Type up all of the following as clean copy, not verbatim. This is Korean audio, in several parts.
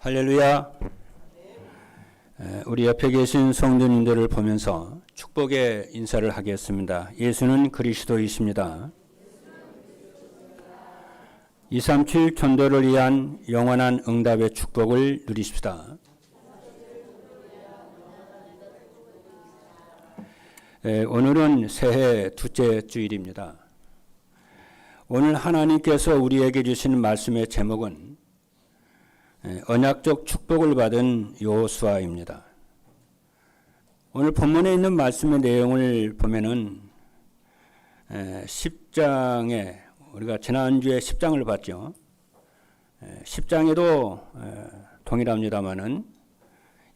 할렐루야. 우리 옆에 계신 성도님들을 보면서 축복의 인사를 하겠습니다. 예수는 그리스도이십니다. 237 전도를 위한 영원한 응답의 축복을 누리십시다. 오늘은 새해 둘째 주일입니다. 오늘 하나님께서 우리에게 주신 말씀의 제목은 언약적 축복을 받은 여호수아입니다. 오늘 본문에 있는 말씀의 내용을 보면은 10장에 우리가 지난주에 10장을 봤죠. 10장에도 동일합니다마는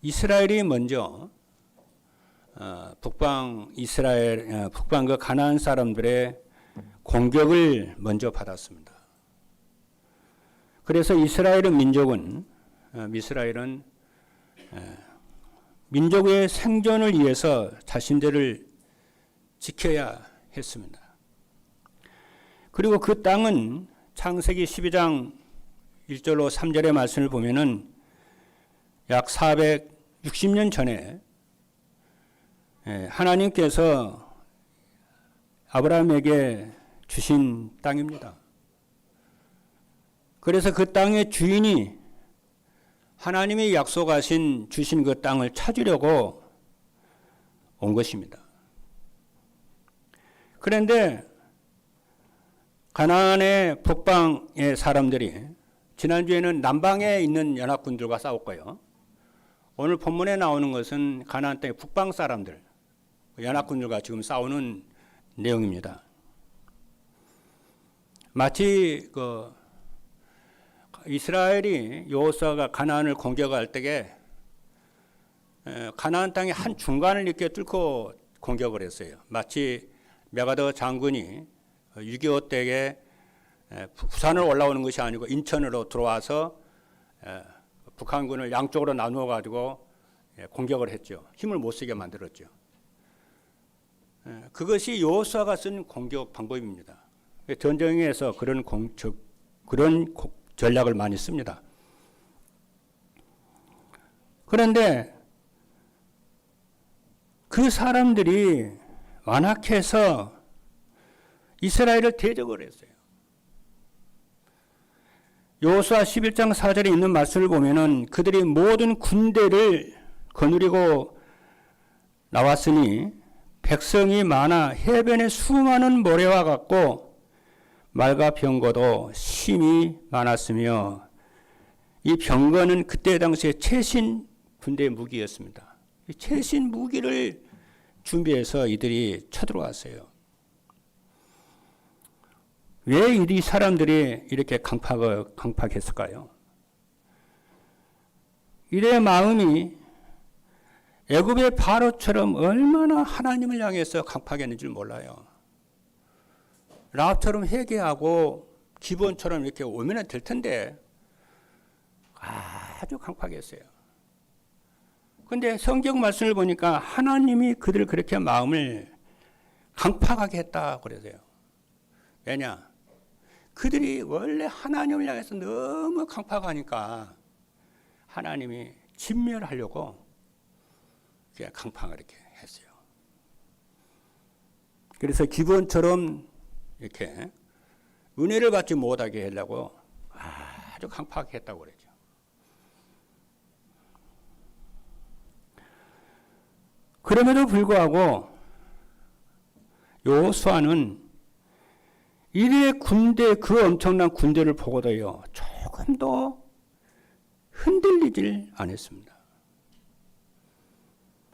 이스라엘이 먼저 북방 그 가나안 사람들의 공격을 먼저 받았습니다. 그래서 이스라엘은 민족의 생존을 위해서 자신들을 지켜야 했습니다. 그리고 그 땅은 창세기 12장 1절로 3절의 말씀을 보면은 약 460년 전에 하나님께서 아브라함에게 주신 땅입니다. 그래서 그 땅의 주인이 하나님이 약속하신 주신 그 땅을 찾으려고 온 것입니다. 그런데 가나안의 북방의 사람들이 지난주에는 남방에 있는 연합군들과 싸웠고요. 오늘 본문에 나오는 것은 가나안 땅의 북방 사람들, 연합군들과 지금 싸우는 내용입니다. 마치 이스라엘이 여호수아가 가나안을 공격할 때에 가나안 땅의 한 중간을 이렇게 뚫고 공격을 했어요. 마치 메가더 장군이 6.25 때에 부산을 올라오는 것이 아니고 인천으로 들어와서 북한군을 양쪽으로 나누어 가지고 공격을 했죠. 힘을 못 쓰게 만들었죠. 그것이 여호수아가 쓴 공격 방법입니다. 전쟁에서 그런 전략을 많이 씁니다. 그런데 그 사람들이 완악해서 이스라엘을 대적을 했어요. 여호수아 11장 4절에 있는 말씀을 보면은 그들이 모든 군대를 거느리고 나왔으니 백성이 많아 해변의 수많은 모래와 같고 말과 병거도 심히 많았으며 이 병거는 그때 당시에 최신 군대 무기였습니다. 이 최신 무기를 준비해서 이들이 쳐들어왔어요. 왜 이 사람들이 이렇게 강팍했을까요? 이들의 마음이 애굽의 바로처럼 얼마나 하나님을 향해서 강팍했는지 몰라요. 라합처럼 회개하고 기본처럼 이렇게 오면 될 텐데 아주 강팍했어요. 그런데 성경 말씀을 보니까 하나님이 그들을 그렇게 마음을 강팍하게 했다 그러세요. 왜냐? 그들이 원래 하나님을 향해서 너무 강팍하니까 하나님이 진멸하려고 강팍을 이렇게 했어요. 그래서 기본처럼 이렇게 은혜를 받지 못하게 하려고 아주 강팍했다고 그러죠. 그럼에도 불구하고 여호수아는 이들의 군대, 그 엄청난 군대를 보고도요, 조금도 흔들리질 않았습니다.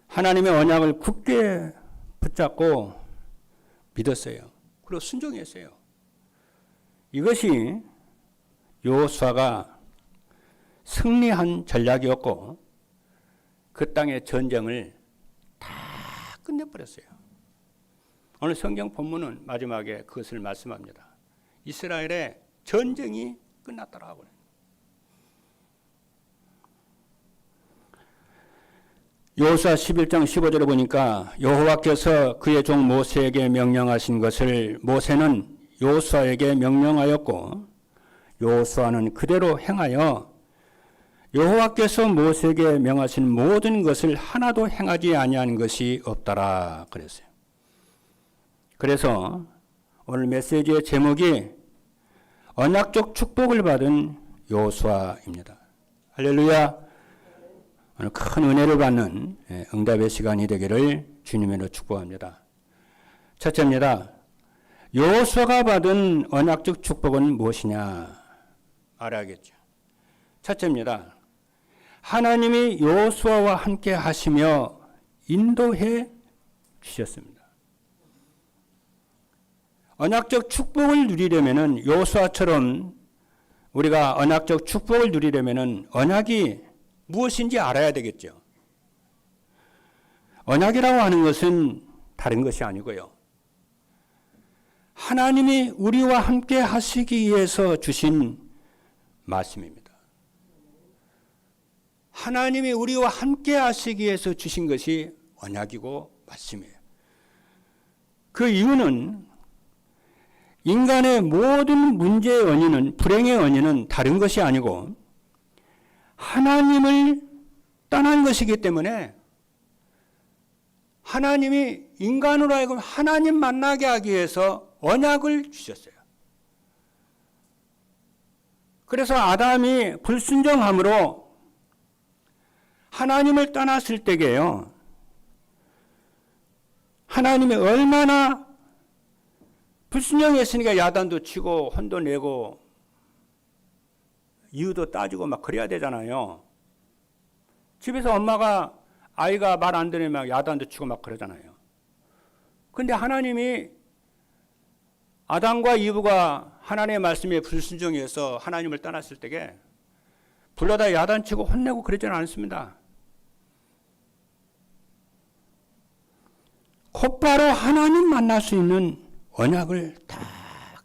하나님의 언약을 굳게 붙잡고 믿었어요. 그리고 순종했어요. 이것이 여호수아가 승리한 전략이었고 그 땅의 전쟁을 다 끝내버렸어요. 오늘 성경 본문은 마지막에 그것을 말씀합니다. 이스라엘의 전쟁이 끝났더라고요. 여호수아 11장 15절에 보니까 여호와께서 그의 종 모세에게 명령하신 것을 모세는 여호수아에게 명령하였고 여호수아는 그대로 행하여 여호와께서 모세에게 명하신 모든 것을 하나도 행하지 아니한 것이 없더라 그랬어요. 그래서 오늘 메시지의 제목이 언약적 축복을 받은 여호수아입니다. 할렐루야. 오늘 큰 은혜를 받는 응답의 시간이 되기를 주님으로 축복합니다. 첫째입니다. 여호수아가 받은 언약적 축복은 무엇이냐 알아야겠죠. 첫째입니다. 하나님이 여호수아와 함께 하시며 인도해 주셨습니다. 언약적 축복을 누리려면은 여호수아처럼 우리가 언약적 축복을 누리려면은 언약이 무엇인지 알아야 되겠죠. 언약이라고 하는 것은 다른 것이 아니고요. 하나님이 우리와 함께 하시기 위해서 주신 말씀입니다. 하나님이 우리와 함께 하시기 위해서 주신 것이 언약이고 말씀이에요. 그 이유는 인간의 모든 문제의 원인은, 불행의 원인은 다른 것이 아니고 하나님을 떠난 것이기 때문에 하나님이 인간으로 하여금 하나님 만나게 하기 위해서 언약을 주셨어요. 그래서 아담이 불순종함으로 하나님을 떠났을 때게요. 하나님이 얼마나 불순종했으니까 야단도 치고 혼도 내고 이유도 따지고 막 그래야 되잖아요. 집에서 엄마가 아이가 말 안 들으면 야단도 치고 막 그러잖아요. 근데 하나님이 아담과 이브가 하나님의 말씀에 불순종해서 하나님을 떠났을 때에 불러다 야단치고 혼내고 그러지는 않습니다. 곧바로 하나님 만날 수 있는 언약을 딱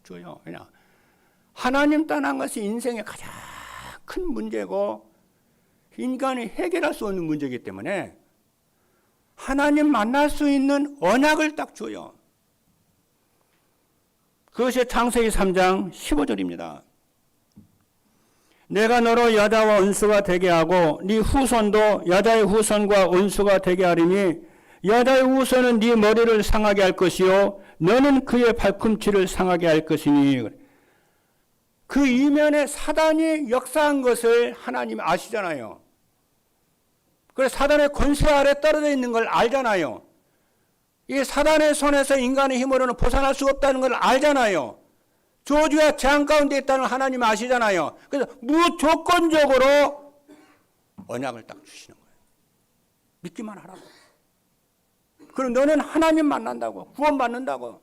줘요. 그냥 하나님 떠난 것이 인생의 가장 큰 문제고 인간이 해결할 수 없는 문제이기 때문에 하나님 만날 수 있는 언약을 딱 줘요. 그것이 창세기 3장 15절입니다. 내가 너로 여자와 원수가 되게 하고 네 후손도 여자의 후손과 원수가 되게 하리니 여자의 후손은 네 머리를 상하게 할 것이요 너는 그의 발꿈치를 상하게 할 것이니. 그 이면에 사단이 역사한 것을 하나님 아시잖아요. 그래서 사단의 권세 아래 떨어져 있는 걸 알잖아요. 이 사단의 손에서 인간의 힘으로는 벗어날 수 없다는 걸 알잖아요. 저주와 재앙 가운데 있다는 걸 하나님 아시잖아요. 그래서 무조건적으로 언약을 딱 주시는 거예요. 믿기만 하라고. 그럼 너는 하나님 만난다고, 구원받는다고.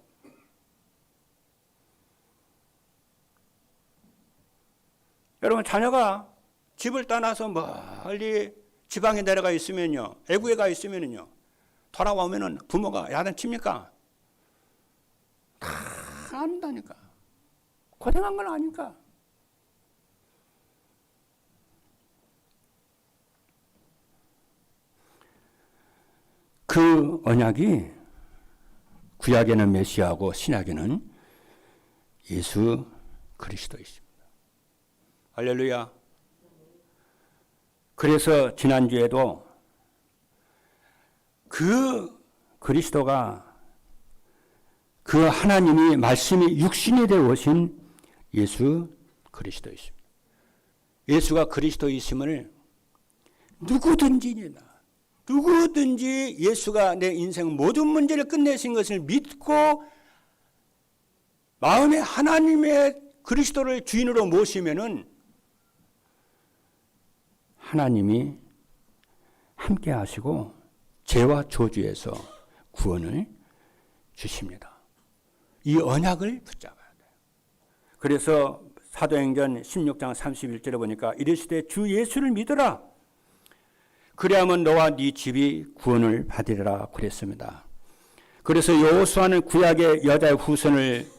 여러분, 자녀가 집을 떠나서 멀리 지방에 내려가 있으면요, 애국에 가 있으면요, 돌아오면은 부모가 야단칩니까? 다 안다니까. 고생한 건 아니까. 그 언약이 구약에는 메시아고 신약에는 예수 그리스도이십니다. 할렐루야. 그래서 지난주에도 그 그리스도가 그 하나님이 말씀이 육신이 되어 오신 예수 그리스도이십니다. 예수가 그리스도이심을 누구든지 예수가 내 인생 모든 문제를 끝내신 것을 믿고 마음에 하나님의 그리스도를 주인으로 모시면은 하나님이 함께 하시고 죄와 저주에서 구원을 주십니다. 이 언약을 붙잡아야 돼요. 그래서 사도행전 16장 31절에 보니까 이르시되 주 예수를 믿으라. 그래야만 너와 네 집이 구원을 받으리라 그랬습니다. 그래서 여호수아는 구약의 여자의 후손을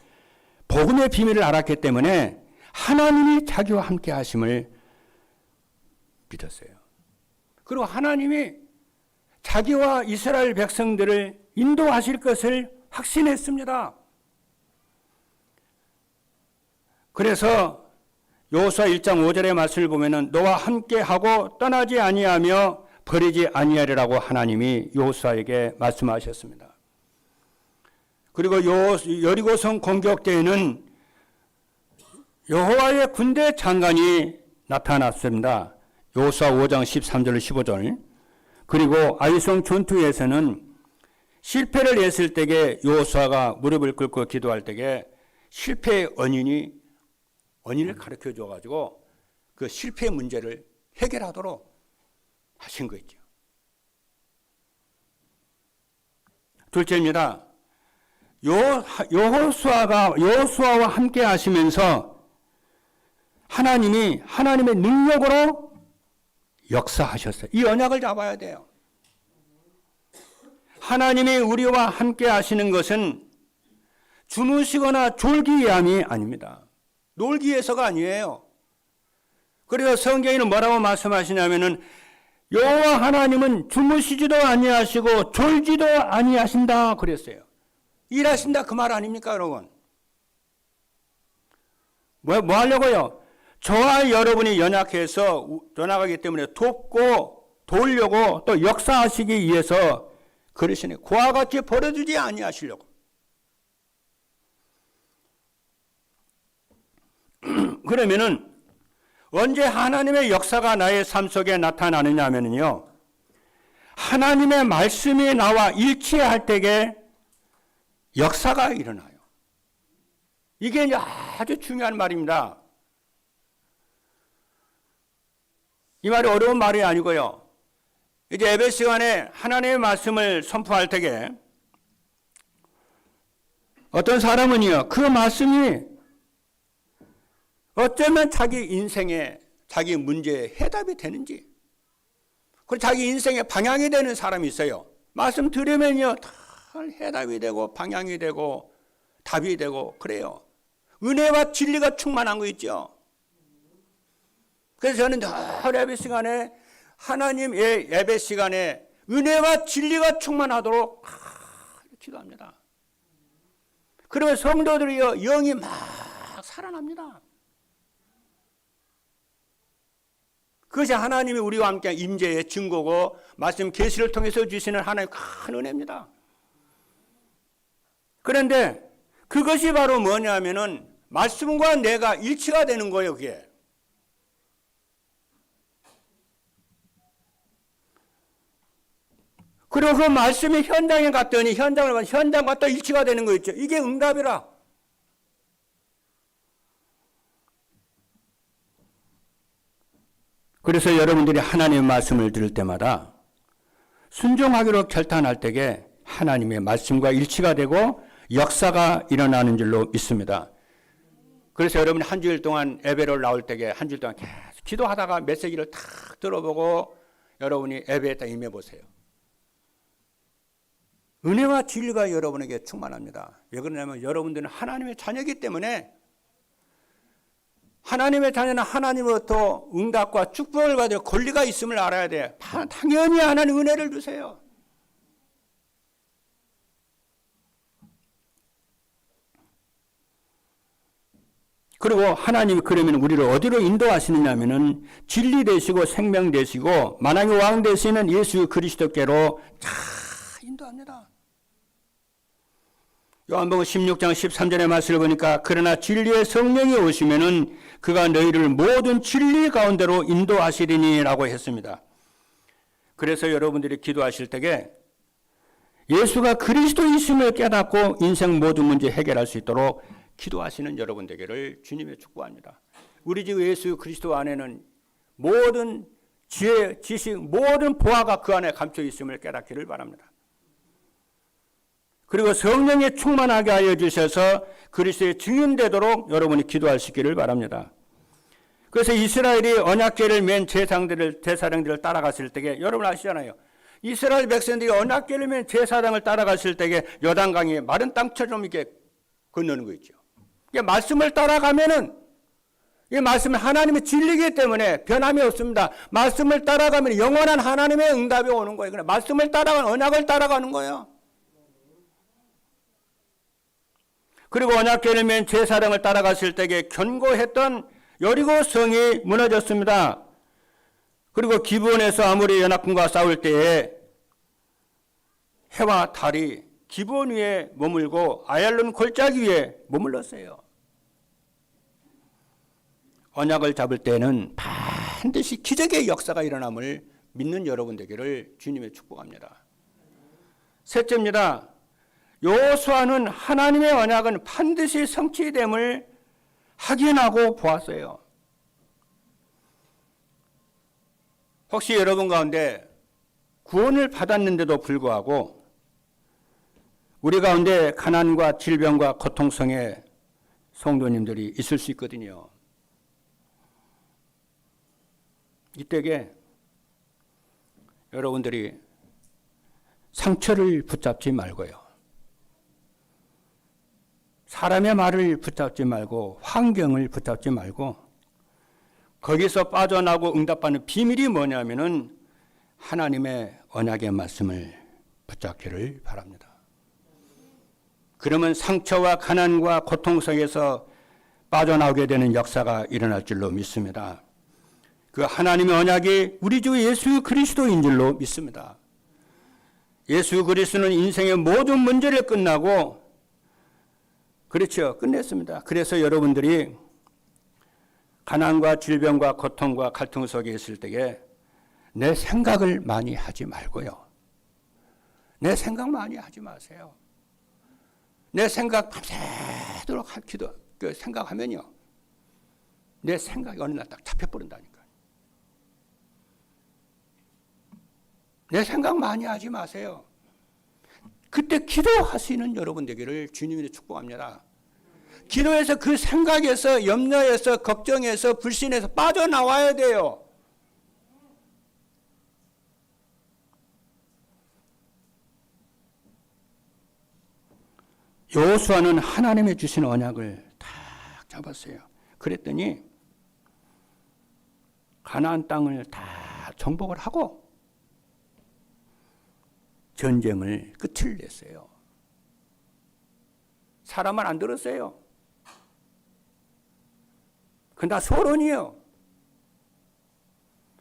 복음의 비밀을 알았기 때문에 하나님이 자기와 함께 하심을 믿었어요. 그리고 하나님이 자기와 이스라엘 백성들을 인도하실 것을 확신했습니다. 그래서 여호수아 1장 5절의 말씀을 보면은 너와 함께하고 떠나지 아니하며 버리지 아니하리라고 하나님이 여호수아에게 말씀하셨습니다. 그리고 여리고성 공격 때에는 여호와의 군대 장관이 나타났습니다. 여호수아 5장 13절 15절. 그리고 아이성 전투에서는 실패를 했을 때에 여호수아가 무릎을 꿇고 기도할 때에 실패의 원인을 가르쳐 줘가지고 그 실패의 문제를 해결하도록 하신 거 있죠. 둘째입니다. 여호수아와 함께 하시면서 하나님의 능력으로 역사하셨어요. 이 언약을 잡아야 돼요. 하나님이 우리와 함께 하시는 것은 주무시거나 졸기 위함이 아닙니다. 놀기 위해서가 아니에요. 그래서 성경에는 뭐라고 말씀하시냐면은 여호와 하나님은 주무시지도 아니하시고 졸지도 아니하신다 그랬어요. 일하신다 그 말 아닙니까, 여러분? 뭐 하려고요? 저와 여러분이 연약하기 때문에 돕고 도우려고 또 역사하시기 위해서 그러시네. 그와 같이 버려두지 아니하시려고. 그러면은 언제 하나님의 역사가 나의 삶 속에 나타나느냐 하면요, 하나님의 말씀이 나와 일치할 때에 역사가 일어나요. 이게 아주 중요한 말입니다. 이 말이 어려운 말이 아니고요. 이제 예배 시간에 하나님의 말씀을 선포할 때에 어떤 사람은요, 그 말씀이 어쩌면 자기 인생에, 자기 문제에 해답이 되는지, 그리고 자기 인생의 방향이 되는 사람이 있어요. 말씀 들으면요, 다 해답이 되고, 방향이 되고, 답이 되고, 그래요. 은혜와 진리가 충만한 거 있죠. 그래서 저는 늘 예배 시간에, 하나님의 예배 시간에 은혜와 진리가 충만하도록 기도합니다. 그러면 성도들이요, 영이 막 살아납니다. 그것이 하나님이 우리와 함께 임재의 증거고 말씀 계시를 통해서 주시는 하나님의 큰 은혜입니다. 그런데 그것이 바로 뭐냐면은 말씀과 내가 일치가 되는 거예요, 그게. 그리고 그 말씀이 현장에 갔더니 현장과 또 일치가 되는 거 있죠. 이게 응답이라. 그래서 여러분들이 하나님의 말씀을 들을 때마다 순종하기로 결단할 때에 하나님의 말씀과 일치가 되고 역사가 일어나는 줄로 믿습니다. 그래서 여러분이 한 주일 동안 예배를 나올 때에 한 주일 동안 계속 기도하다가 메시지를 탁 들어보고 여러분이 예배에 딱 임해보세요. 은혜와 진리가 여러분에게 충만합니다. 왜 그러냐면 여러분들은 하나님의 자녀이기 때문에 하나님의 자녀는 하나님으로부터 응답과 축복을 받을 권리가 있음을 알아야 돼요. 당연히 하나님 은혜를 주세요. 그리고 하나님이 그러면 우리를 어디로 인도하시느냐 하면은 진리 되시고 생명 되시고 만왕의 왕 되시는 예수 그리스도께로 다 인도합니다. 요한복음 16장 13절의 말씀을 보니까 그러나 진리의 성령이 오시면은 그가 너희를 모든 진리 가운데로 인도하시리니라고 했습니다. 그래서 여러분들이 기도하실 때에 예수가 그리스도이심을 깨닫고 인생 모든 문제 해결할 수 있도록 기도하시는 여러분 되기를 주님의 축복합니다. 우리 주 예수 그리스도 안에는 모든 지혜, 지식, 모든 보화가 그 안에 감춰 있음을 깨닫기를 바랍니다. 그리고 성령에 충만하게 하여 주셔서 그리스도의 증인되도록 여러분이 기도할 수 있기를 바랍니다. 그래서 이스라엘이 언약궤를 맨 제사장들을 따라갔을 때에 여러분 아시잖아요. 이스라엘 백성들이 언약궤를 맨 제사장을 따라갔을 때에 요단강이 마른 땅처럼 이렇게 건너는 거 있죠. 이게 말씀을 따라가면은 이 말씀은 하나님의 진리이기 때문에 변함이 없습니다. 말씀을 따라가면 영원한 하나님의 응답이 오는 거예요. 그러니까 말씀을 따라가는 언약을 따라가는 거예요. 그리고 언약궤를 맨 제사장을 따라갔을 때에 견고했던 여리고 성이 무너졌습니다. 그리고 기브온에서 아모리 연합군과 싸울 때에 해와 달이 기브온 위에 머물고 아얄론 골짜기 위에 머물렀어요. 언약을 잡을 때는 반드시 기적의 역사가 일어남을 믿는 여러분 되기를 주님의 축복합니다. 셋째입니다. 여호수아는 하나님의 언약은 반드시 성취됨을 확인하고 보았어요. 혹시 여러분 가운데 구원을 받았는데도 불구하고 우리 가운데 가난과 질병과 고통성의 성도님들이 있을 수 있거든요. 이때에 여러분들이 상처를 붙잡지 말고요. 사람의 말을 붙잡지 말고 환경을 붙잡지 말고 거기서 빠져나고 응답받는 비밀이 뭐냐면은 하나님의 언약의 말씀을 붙잡기를 바랍니다. 그러면 상처와 가난과 고통 속에서 빠져나오게 되는 역사가 일어날 줄로 믿습니다. 그 하나님의 언약이 우리 주 예수 그리스도인 줄로 믿습니다. 예수 그리스도는 인생의 모든 문제를 끝나고 그렇죠. 끝냈습니다. 그래서 여러분들이 가난과 질병과 고통과 갈등 속에 있을 때에 내 생각을 많이 하지 말고요. 내 생각 많이 하지 마세요. 내 생각 밤새도록 생각하면요. 내 생각이 어느 날 딱 잡혀버린다니까요. 내 생각 많이 하지 마세요. 그때 기도하시는 여러분 되기를 주님이 축복합니다. 기도해서 그 생각에서 염려에서 걱정에서 불신에서 빠져나와야 돼요. 여호수아는 하나님의 주신 언약을 딱 잡았어요. 그랬더니 가나안 땅을 다 정복을 하고 전쟁을 끝을 냈어요. 사람을 안 들었어요. 그건 다 소론이에요.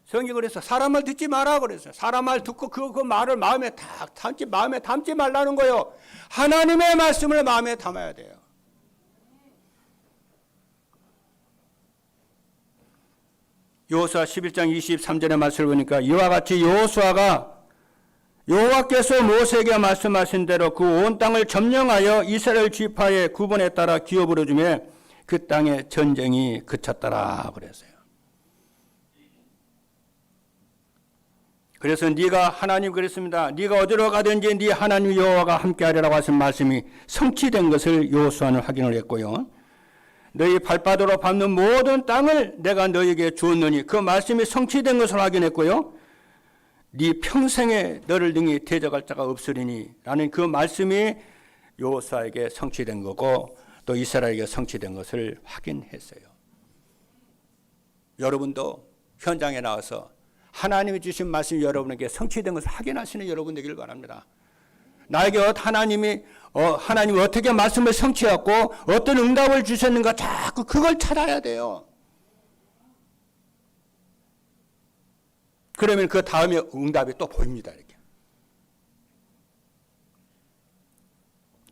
성경이 그래서 사람 말 듣지 마라 그랬어요. 사람 말 듣고 그 말을 마음에 담지 말라는 거예요. 하나님의 말씀을 마음에 담아야 돼요. 여호수아 11장 23절의 말씀을 보니까 이와 같이 여호수아가 여호와께서 모세에게 말씀하신 대로 그 온 땅을 점령하여 이스라엘 지파의 구분에 따라 기업으로 주며 그 땅에 전쟁이 그쳤더라 그랬어요. 그래서 네가 하나님 그랬습니다. 네가 어디로 가든지 네 하나님 여호와가 함께하리라고 하신 말씀이 성취된 것을 여호수아는 확인을 했고요. 너희 발바닥으로 밟는 모든 땅을 내가 너희에게 주었느니 그 말씀이 성취된 것을 확인했고요. 네 평생에 너를 능히 대적할 자가 없으리니 라는 그 말씀이 여호수아에게 성취된 거고 또 이스라엘에게 성취된 것을 확인했어요. 여러분도 현장에 나와서 하나님이 주신 말씀이 여러분에게 성취된 것을 확인하시는 여러분 되기를 바랍니다. 나에게 하나님이 어떻게 말씀을 성취했고 어떤 응답을 주셨는가 자꾸 그걸 찾아야 돼요. 그러면 그 다음에 응답이 또 보입니다. 이렇게.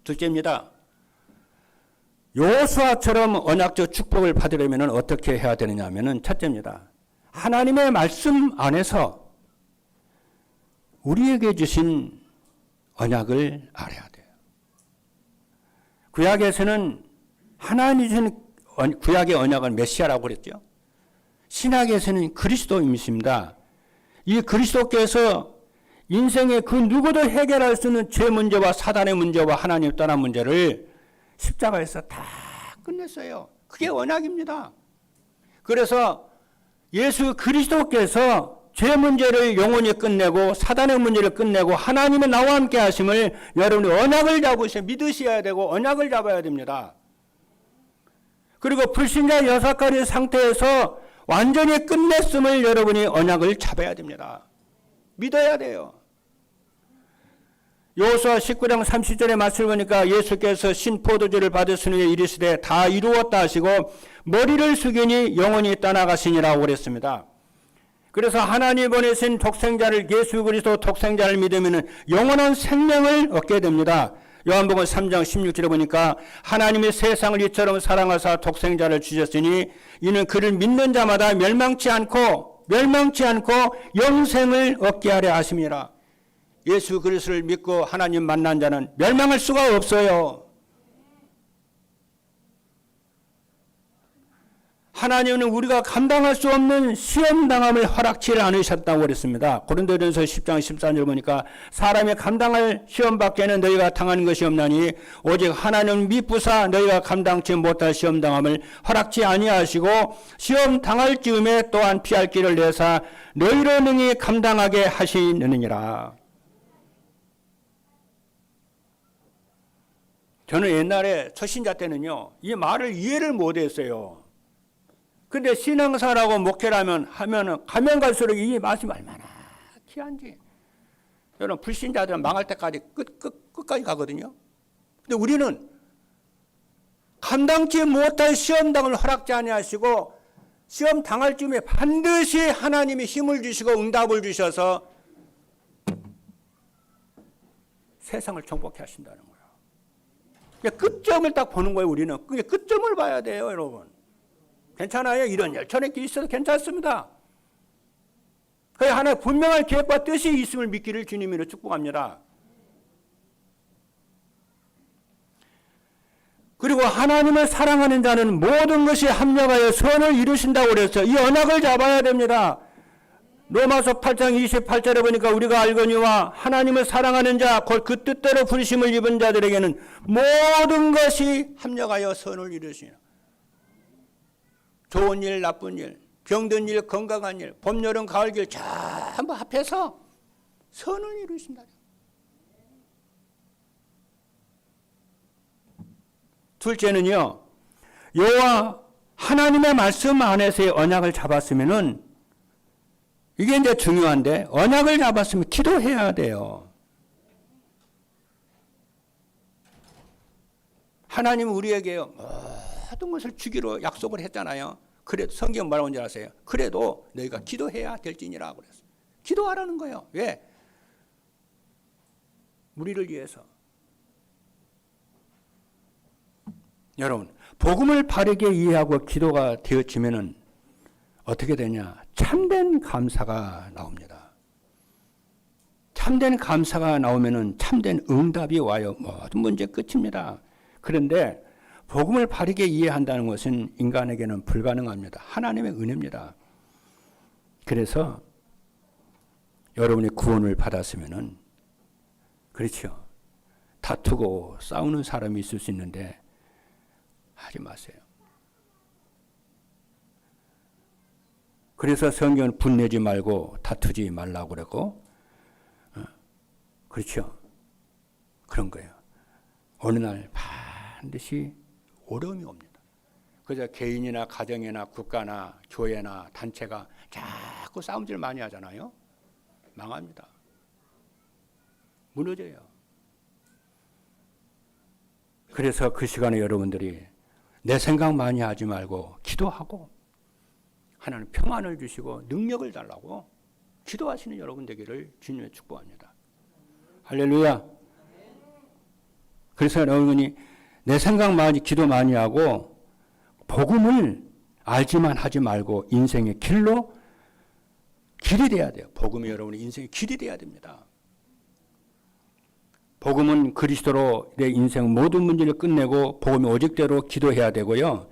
둘째입니다. 여호수아처럼 언약적 축복을 받으려면 어떻게 해야 되느냐 하면은 첫째입니다. 하나님의 말씀 안에서 우리에게 주신 언약을 알아야 돼요. 구약에서는 하나님이 주신 구약의 언약은 메시아라고 그랬죠. 신약에서는 그리스도이십니다. 이 그리스도께서 인생의 그 누구도 해결할 수 없는 죄 문제와 사단의 문제와 하나님 떠난 문제를 십자가에서 다 끝냈어요. 그게 언약입니다. 그래서 예수 그리스도께서 죄 문제를 영원히 끝내고 사단의 문제를 끝내고 하나님의 나와 함께 하심을 여러분이 언약을 잡으셔 믿으셔야 되고 언약을 잡아야 됩니다. 그리고 불신자 여사가리 상태에서 완전히 끝냈음을 여러분이 언약을 잡아야 됩니다. 믿어야 돼요. 여호수아 19장 30절의 말씀을 보니까 예수께서 신 포도주를 받으신 후에 이르시되 다 이루었다 하시고 머리를 숙이니 영원히 떠나가시니라고 그랬습니다. 그래서 하나님이 보내신 독생자를, 예수 그리스도 독생자를 믿으면 영원한 생명을 얻게 됩니다. 요한복음 3장 16절에 보니까 하나님이 세상을 이처럼 사랑하사 독생자를 주셨으니 이는 그를 믿는 자마다 멸망치 않고 영생을 얻게 하려 하심이라. 예수 그리스도를 믿고 하나님 만난 자는 멸망할 수가 없어요. 하나님은 우리가 감당할 수 없는 시험당함을 허락치 않으셨다고 그랬습니다. 고린도전서 10장 14절 보니까 사람이 감당할 시험밖에는 너희가 당하는 것이 없나니 오직 하나님 미쁘사 너희가 감당치 못할 시험당함을 허락치 아니하시고 시험당할 즈음에 또한 피할 길을 내사 너희로 능히 감당하게 하시느니라. 저는 옛날에 초신자 때는요, 이 말을 이해를 못했어요. 근데 신앙사라고 목회를 가면 갈수록 이 말씀이 얼마나 귀한지. 여러분, 불신자들은 망할 때까지 끝까지 가거든요. 근데 우리는 감당치 못할 시험당을 허락지 아니하시고 시험 당할 즈음에 반드시 하나님이 힘을 주시고 응답을 주셔서 세상을 정복해 하신다는 거예요. 끝점을 딱 보는 거예요, 우리는. 그게 끝점을 봐야 돼요, 여러분. 괜찮아요. 이런 열천의 길이 있어도 괜찮습니다. 그 하나의 분명한 계획과 뜻이 있음을 믿기를 주님으로 축복합니다. 그리고 하나님을 사랑하는 자는 모든 것이 합력하여 선을 이루신다고 그랬어요. 이 언약을 잡아야 됩니다. 로마서 8장 28절에 보니까 우리가 알거니와 하나님을 사랑하는 자, 곧 그 뜻대로 부르심을 입은 자들에게는 모든 것이 합력하여 선을 이루시나. 좋은 일, 나쁜 일, 병든 일, 건강한 일, 봄, 여름, 가을, 길 전부 합해서 선을 이루신다. 둘째는요, 여호와 하나님의 말씀 안에서의 언약을 잡았으면은 이게 이제 중요한데, 언약을 잡았으면 기도해야 돼요. 하나님은 우리에게요, 모든 것을 주기로 약속을 했잖아요. 그래도 성경 뭐라고 하는지 아세요? 그래도 너희가 기도해야 될지니라 그랬어요. 기도하라는 거예요. 왜? 우리를 위해서. 여러분, 복음을 바르게 이해하고 기도가 되어지면은 어떻게 되냐? 참된 감사가 나옵니다. 참된 감사가 나오면은 참된 응답이 와요. 모든 문제 끝입니다. 그런데 복음을 바르게 이해한다는 것은 인간에게는 불가능합니다. 하나님의 은혜입니다. 그래서 여러분이 구원을 받았으면은, 그렇죠, 다투고 싸우는 사람이 있을 수 있는데 하지 마세요. 그래서 성경은 분내지 말고 다투지 말라고 그랬고, 그렇죠, 그런 거예요. 어느 날 반드시 어려움이 옵니다. 그래서 개인이나 가정이나 국가나 교회나 단체가 자꾸 싸움질 많이 하잖아요. 망합니다. 무너져요. 그래서 그 시간에 여러분들이 내 생각 많이 하지 말고 기도하고 하나님 평안을 주시고 능력을 달라고 기도하시는 여러분 되기를 주님의 축복합니다. 할렐루야. 그래서 여러분이 내 생각 많이, 기도 많이 하고 복음을 알지만 하지 말고 인생의 길이 돼야 돼요. 복음이 여러분의 인생의 길이 돼야 됩니다. 복음은 그리스도로 내 인생 모든 문제를 끝내고 복음이 오직대로 기도해야 되고요.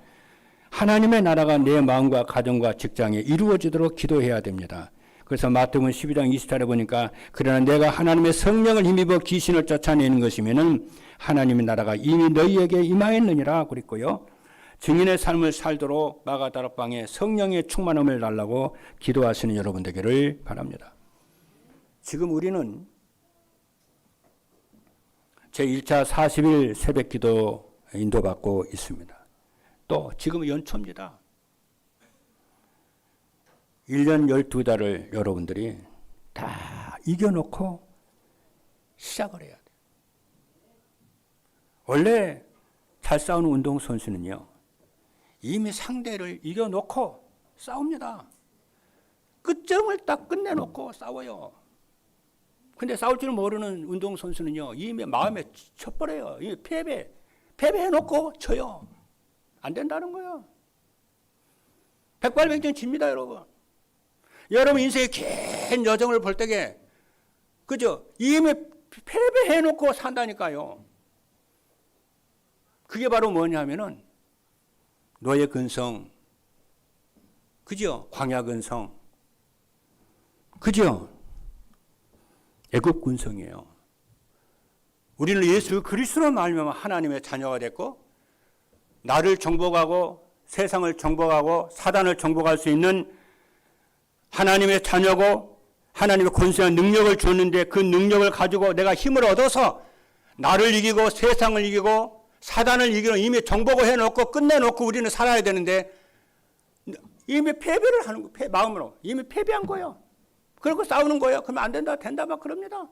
하나님의 나라가 내 마음과 가정과 직장에 이루어지도록 기도해야 됩니다. 그래서 마태복음 12장 20절에 보니까 그러나 내가 하나님의 성령을 힘입어 귀신을 쫓아내는 것이면은 하나님의 나라가 이미 너희에게 임하였느니라 그랬고요. 증인의 삶을 살도록 마가다락방에 성령의 충만함을 달라고 기도하시는 여러분 되기를 바랍니다. 지금 우리는 제1차 40일 새벽기도 인도받고 있습니다. 또 지금 연초입니다. 1년 12달을 여러분들이 다 이겨놓고 시작을 해야 돼요. 원래 잘 싸우는 운동선수는요, 이미 상대를 이겨놓고 싸웁니다. 끝점을 딱 끝내놓고 싸워요. 근데 싸울 줄 모르는 운동선수는요, 이미 마음에 쳐버려요. 이미 패배해놓고 져요. 안 된다는 거예요. 백발백중 집니다, 여러분. 여러분 인생의 긴 여정을 볼 때에, 그죠? 이미 패배해놓고 산다니까요. 그게 바로 뭐냐면은, 노예 근성, 그죠? 광야 근성, 그죠? 애굽 근성이에요. 우리는 예수 그리스도로 말미암아 하나님의 자녀가 됐고, 나를 정복하고 세상을 정복하고 사단을 정복할 수 있는 하나님의 자녀고, 하나님의 권세와 능력을 줬는데 그 능력을 가지고 내가 힘을 얻어서 나를 이기고 세상을 이기고 사단을 이기고 이미 정복을 해놓고 끝내놓고 우리는 살아야 되는데, 이미 패배를 하는 거예요. 마음으로 이미 패배한 거예요. 그러고 싸우는 거예요. 그러면 안 된다, 된다 막 그럽니다.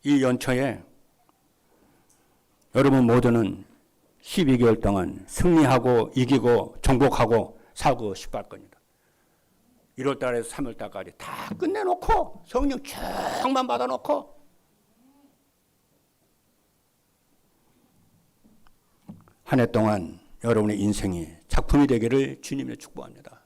이 연초에 여러분 모두는 12개월 동안 승리하고 이기고 정복하고 살고 싶어 할 겁니다. 1월 달에서 3월 달까지 다 끝내놓고 성령 충만 받아놓고 한 해 동안 여러분의 인생이 작품이 되기를 주님의 축복합니다.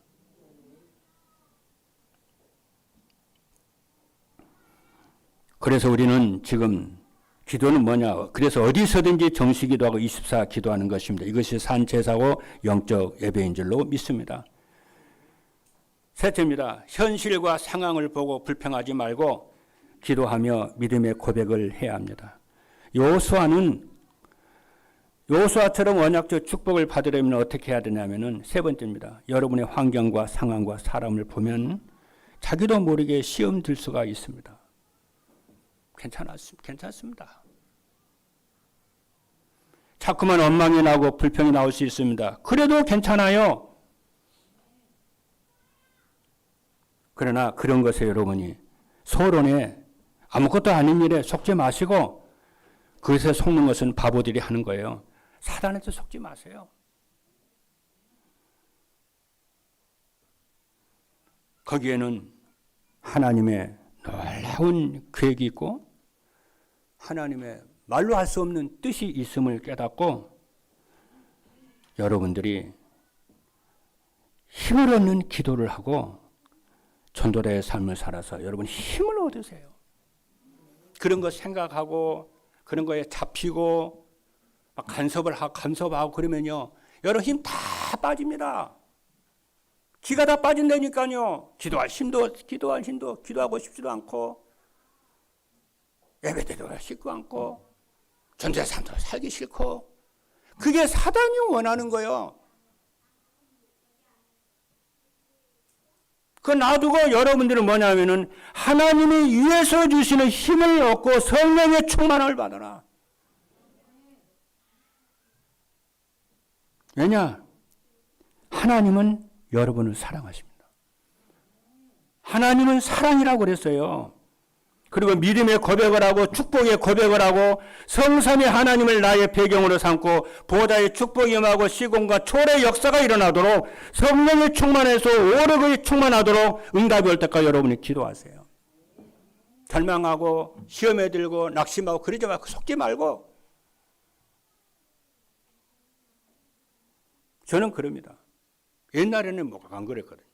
그래서 우리는 지금 기도는 뭐냐? 그래서 어디서든지 정시 기도하고 24 기도하는 것입니다. 이것이 산제사고 영적 예배인 줄로 믿습니다. 셋째입니다. 현실과 상황을 보고 불평하지 말고 기도하며 믿음의 고백을 해야 합니다. 여호수아처럼 언약적 축복을 받으려면 어떻게 해야 되냐면은 세 번째입니다. 여러분의 환경과 상황과 사람을 보면 자기도 모르게 시험 들 수가 있습니다. 괜찮습니다. 자꾸만 원망이 나고 불평이 나올 수 있습니다. 그래도 괜찮아요. 그러나 그런 것에 여러분이 소론에 아무것도 아닌 일에 속지 마시고, 그것에 속는 것은 바보들이 하는 거예요. 사단한테 속지 마세요. 거기에는 하나님의 놀라운 계획이 있고 하나님의 말로 할 수 없는 뜻이 있음을 깨닫고, 여러분들이 힘을 얻는 기도를 하고 전도자의 삶을 살아서 여러분 힘을 얻으세요. 그런 거 생각하고 그런 거에 잡히고 막 간섭하고 그러면요, 여러분 힘 다 빠집니다. 기가 다 빠진다니까요. 기도할 힘도 기도하고 싶지도 않고, 예배드리고 싶고 않고, 전도자의 삶도 살기 싫고, 그게 사단이 원하는 거예요. 그 놔두고 여러분들은 뭐냐면은 하나님이 위에서 주시는 힘을 얻고 성령의 충만을 받아라. 왜냐? 하나님은 여러분을 사랑하십니다. 하나님은 사랑이라고 그랬어요. 그리고 믿음의 고백을 하고 축복의 고백을 하고 성삼위 하나님을 나의 배경으로 삼고 보좌의 축복이 임하고 시공과 초래의 역사가 일어나도록 성령의 충만해서 오력의 충만하도록 응답이 올 때까지 여러분이 기도하세요. 절망하고 시험에 들고 낙심하고 그러지 말고 속지 말고. 저는 그럽니다. 옛날에는 뭐 안 그랬거든요.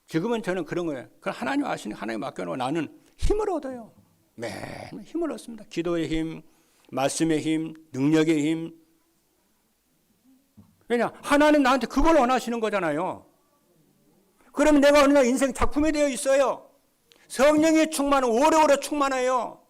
지금은 저는 그런 거예요. 그걸 하나님 아시니 하나님 맡겨놓고 나는 힘을 얻어요. 매일 힘을 얻습니다. 기도의 힘, 말씀의 힘, 능력의 힘. 왜냐? 하나님 나한테 그걸 원하시는 거잖아요. 그러면 내가 어느 날 인생 작품이 되어 있어요. 성령의 충만은 오래오래 충만해요.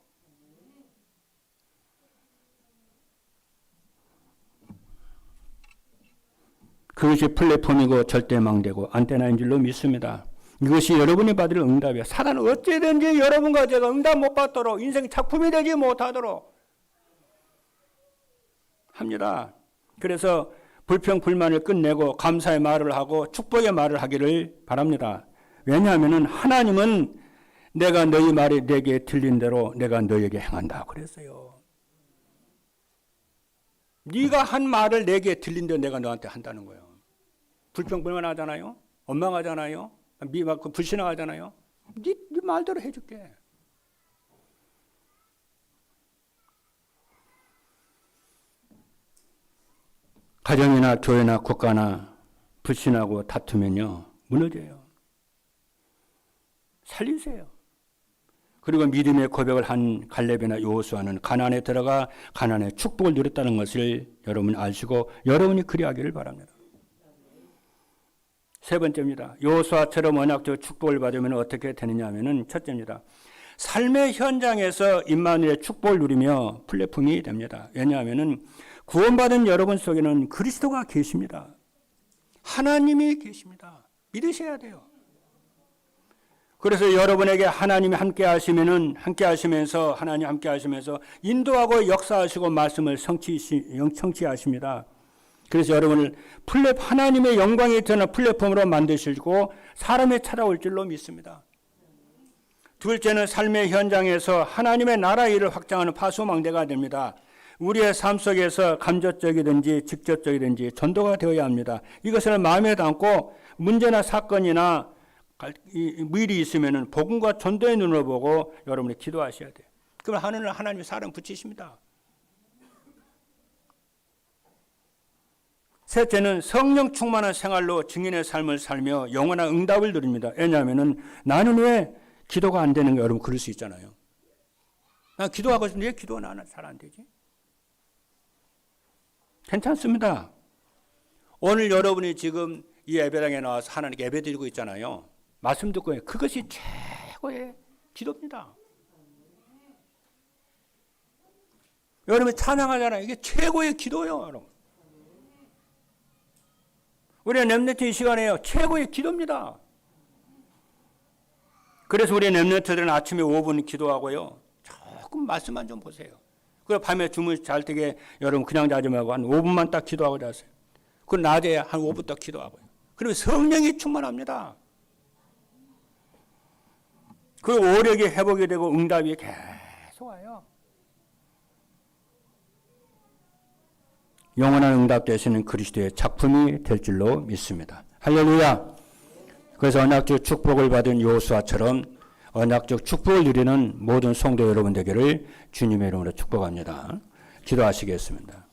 그것이 플랫폼이고 절대 망되고 안테나인 줄로 믿습니다. 이것이 여러분이 받을 응답이야. 사단은 어찌든지 여러분과 제가 응답 못 받도록, 인생 작품이 되지 못하도록 합니다. 그래서 불평 불만을 끝내고 감사의 말을 하고 축복의 말을 하기를 바랍니다. 왜냐하면 하나님은 내가 너희 말이 내게 들린 대로 내가 너에게 행한다 그랬어요. 네가 한 말을 내게 들린 대로 내가 너한테 한다는 거예요. 불평불만하잖아요. 원망하잖아요. 불신앙하잖아요. 네 말대로 해줄게. 가정이나 교회나 국가나 불신하고 다투면요 무너져요. 살리세요. 그리고 믿음의 고백을 한 갈렙이나 여호수아는 가나안에 들어가 가나안의 축복을 누렸다는 것을 여러분이 아시고 여러분이 그리하기를 바랍니다. 세 번째입니다. 여호수아처럼 언약적 축복을 받으면 어떻게 되느냐 하면은 첫째입니다. 삶의 현장에서 임마누엘의 축복을 누리며 플랫폼이 됩니다. 왜냐하면은 구원받은 여러분 속에는 그리스도가 계십니다. 하나님이 계십니다. 믿으셔야 돼요. 그래서 여러분에게 하나님이 함께 하시면서 하나님 함께 하시면서 인도하고 역사하시고 말씀을 성취하십니다. 그래서 여러분을 하나님의 영광이 드러나는 플랫폼으로 만드시고 사람이 찾아올 줄로 믿습니다. 둘째는 삶의 현장에서 하나님의 나라 일을 확장하는 파수망대가 됩니다. 우리의 삶 속에서 간접적이든지 직접적이든지 전도가 되어야 합니다. 이것을 마음에 담고 문제나 사건이나 일이 있으면 복음과 전도의 눈을 보고 여러분이 기도하셔야 돼요. 그럼 하나님이 사람 붙이십니다. 셋째는 성령 충만한 생활로 증인의 삶을 살며 영원한 응답을 누립니다. 왜냐하면 나는 왜 기도가 안 되는 거 여러분 그럴 수 있잖아요. 나 기도하고 싶은데 왜 기도가 나는 잘 안 되지? 괜찮습니다. 오늘 여러분이 지금 이 예배당에 나와서 하나님께 예배 드리고 있잖아요. 말씀 듣고 그것이 최고의 기도입니다. 여러분 찬양하잖아요. 이게 최고의 기도예요. 여러분. 우리 렘넌트 이 시간에요. 최고의 기도입니다. 그래서 우리 렘넌트들은 아침에 5분 기도하고요. 조금 말씀만 좀 보세요. 그리고 밤에 주무시 잘 때게 여러분 그냥 자지 말고 한 5분만 딱 기도하고 자세요. 그리고 낮에 한 5분 딱 기도하고요. 그리고 성령이 충만합니다. 그 오력이 회복이 되고 응답이 계속 와요. 영원한 응답 되시는 그리스도의 작품이 될 줄로 믿습니다. 할렐루야. 그래서 언약적 축복을 받은 여호수아처럼 언약적 축복을 누리는 모든 성도 여러분 되기를 주님의 이름으로 축복합니다. 기도하시겠습니다.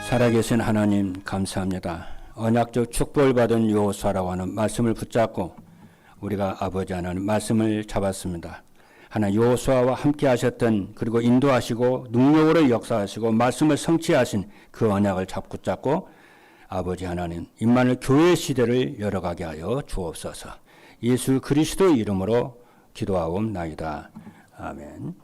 살아계신 하나님 감사합니다. 언약적 축복을 받은 여호수아라고 하는 말씀을 붙잡고 우리가 아버지 하나님 말씀을 잡았습니다. 하나님 여호수아와 함께 하셨던 그리고 인도하시고 능력으로 역사하시고 말씀을 성취하신 그 언약을 잡고 아버지 하나님 임마누엘 교회 시대를 열어가게 하여 주옵소서. 예수 그리스도의 이름으로 기도하옵나이다. 아멘.